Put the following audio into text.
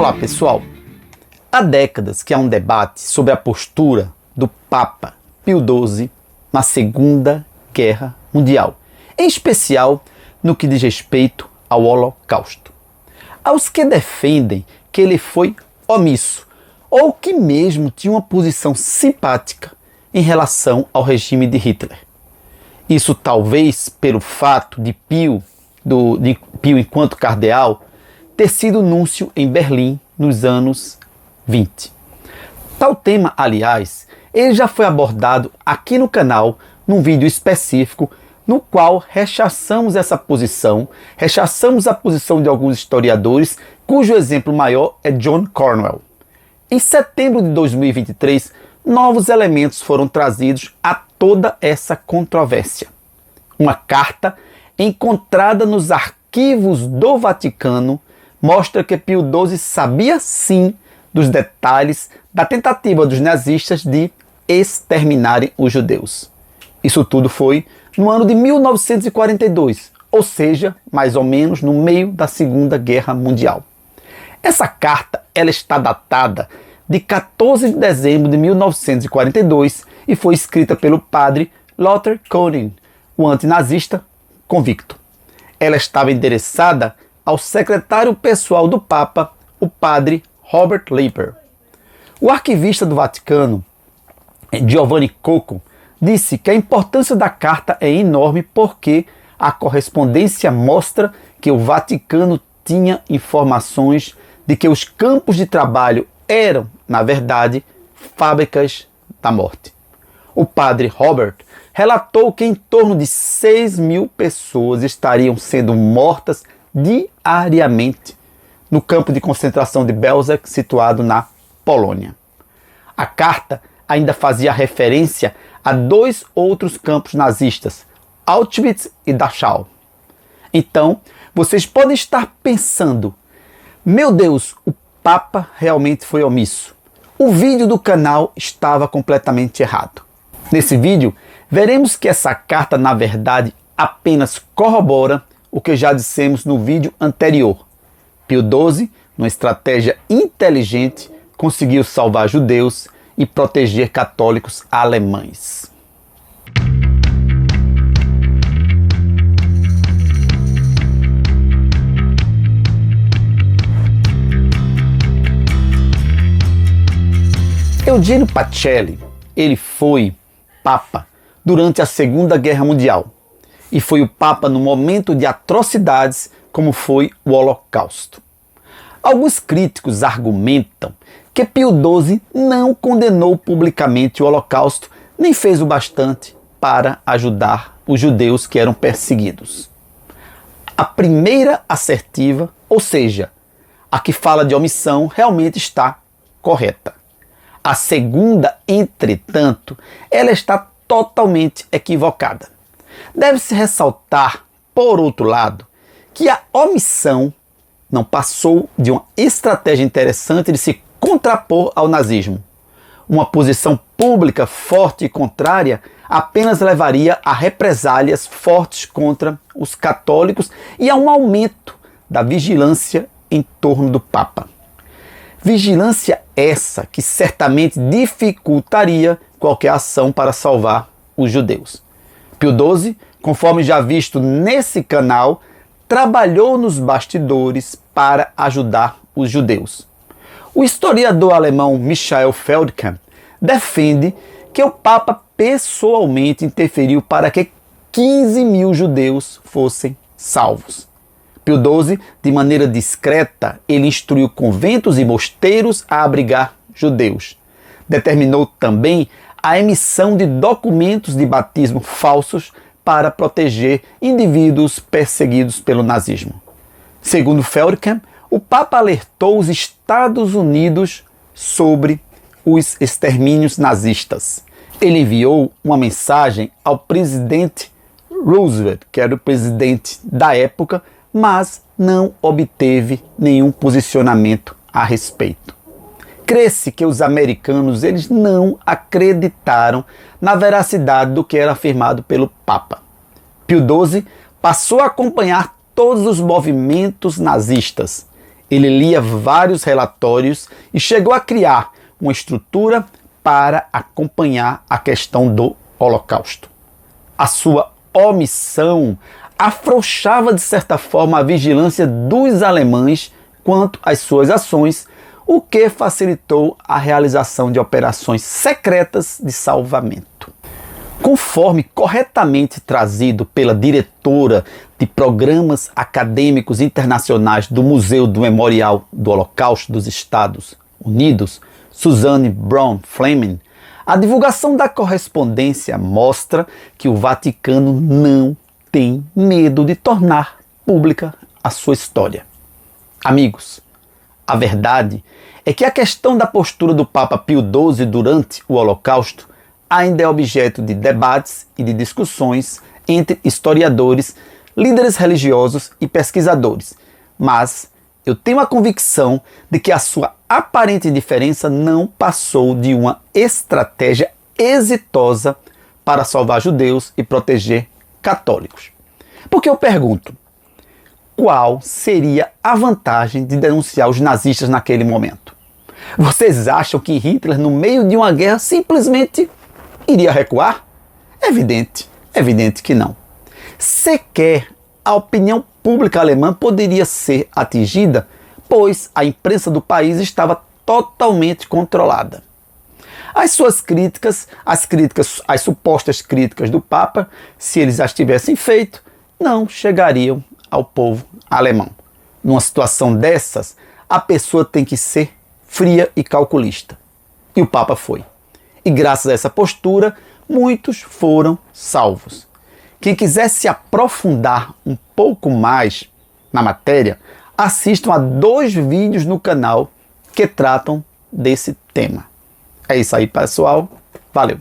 Olá pessoal, há décadas que há um debate sobre a postura do Papa Pio XII na Segunda Guerra Mundial, em especial no que diz respeito ao Holocausto. Há os que defendem que ele foi omisso, ou que mesmo tinha uma posição simpática em relação ao regime de Hitler. Isso talvez pelo fato de Pio enquanto cardeal, ter sido núncio em Berlim nos anos 20. Tal tema, aliás, ele já foi abordado aqui no canal num vídeo específico no qual rechaçamos essa posição, rechaçamos a posição de alguns historiadores, cujo exemplo maior é John Cornwell. Em setembro de 2023, novos elementos foram trazidos a toda essa controvérsia. Uma carta encontrada nos arquivos do Vaticano mostra que Pio XII sabia sim dos detalhes da tentativa dos nazistas de exterminarem os judeus. Isso tudo foi no ano de 1942, ou seja, mais ou menos no meio da Segunda Guerra Mundial. Essa carta ela está datada de 14 de dezembro de 1942 e foi escrita pelo padre Lothar Koning, o antinazista convicto. Ela estava endereçada ao secretário pessoal do Papa, o padre Robert Leiper. O arquivista do Vaticano, Giovanni Cocco, disse que a importância da carta é enorme porque a correspondência mostra que o Vaticano tinha informações de que os campos de trabalho eram, na verdade, fábricas da morte. O padre Robert relatou que em torno de 6.000 pessoas estariam sendo mortas diariamente no campo de concentração de Belzec, situado na Polônia. A carta ainda fazia referência a dois outros campos nazistas, Auschwitz e Dachau. Então, vocês podem estar pensando, meu Deus, o Papa realmente foi omisso. O vídeo do canal estava completamente errado. Nesse vídeo, veremos que essa carta, na verdade, apenas corrobora o que já dissemos no vídeo anterior. Pio XII, numa estratégia inteligente, conseguiu salvar judeus e proteger católicos alemães. Eugenio Pacelli, ele foi Papa durante a Segunda Guerra Mundial e foi o Papa no momento de atrocidades como foi o Holocausto. Alguns críticos argumentam que Pio XII não condenou publicamente o Holocausto nem fez o bastante para ajudar os judeus que eram perseguidos. A primeira assertiva, ou seja, a que fala de omissão, realmente está correta. A segunda, entretanto, ela está totalmente equivocada. Deve-se ressaltar, por outro lado, que a omissão não passou de uma estratégia interessante de se contrapor ao nazismo. Uma posição pública forte e contrária apenas levaria a represálias fortes contra os católicos e a um aumento da vigilância em torno do Papa. Vigilância essa que certamente dificultaria qualquer ação para salvar os judeus. Pio XII, conforme já visto nesse canal, trabalhou nos bastidores para ajudar os judeus. O historiador alemão Michael Feldkamp defende que o Papa pessoalmente interferiu para que 15.000 judeus fossem salvos. Pio XII, de maneira discreta, ele instruiu conventos e mosteiros a abrigar judeus. Determinou também a emissão de documentos de batismo falsos para proteger indivíduos perseguidos pelo nazismo. Segundo Feldkamp, o Papa alertou os Estados Unidos sobre os extermínios nazistas. Ele enviou uma mensagem ao presidente Roosevelt, que era o presidente da época, mas não obteve nenhum posicionamento a respeito. Crê-se que os americanos eles não acreditaram na veracidade do que era afirmado pelo Papa. Pio XII passou a acompanhar todos os movimentos nazistas Ele lia vários relatórios e chegou a criar uma estrutura para acompanhar a questão do Holocausto. A sua omissão afrouxava, de certa forma, a vigilância dos alemães quanto às suas ações, o que facilitou a realização de operações secretas de salvamento. Conforme corretamente trazido pela diretora de programas acadêmicos internacionais do Museu do Memorial do Holocausto dos Estados Unidos, Suzanne Brown Fleming, a divulgação da correspondência mostra que o Vaticano não tem medo de tornar pública a sua história. Amigos, a verdade é que a questão da postura do Papa Pio XII durante o Holocausto ainda é objeto de debates e de discussões entre historiadores, líderes religiosos e pesquisadores, mas eu tenho a convicção de que a sua aparente indiferença não passou de uma estratégia exitosa para salvar judeus e proteger católicos. Porque eu pergunto, qual seria a vantagem de denunciar os nazistas naquele momento? Vocês acham que Hitler, no meio de uma guerra, simplesmente iria recuar? Evidente que não. Sequer a opinião pública alemã poderia ser atingida, pois a imprensa do país estava totalmente controlada. As suas críticas, as supostas críticas do Papa, se eles as tivessem feito, não chegariam ao povo alemão. Numa situação dessas, a pessoa tem que ser fria e calculista. E o Papa foi. E graças a essa postura, muitos foram salvos. Quem quiser se aprofundar um pouco mais na matéria, assistam a 2 vídeos no canal que tratam desse tema. É isso aí, pessoal. Valeu!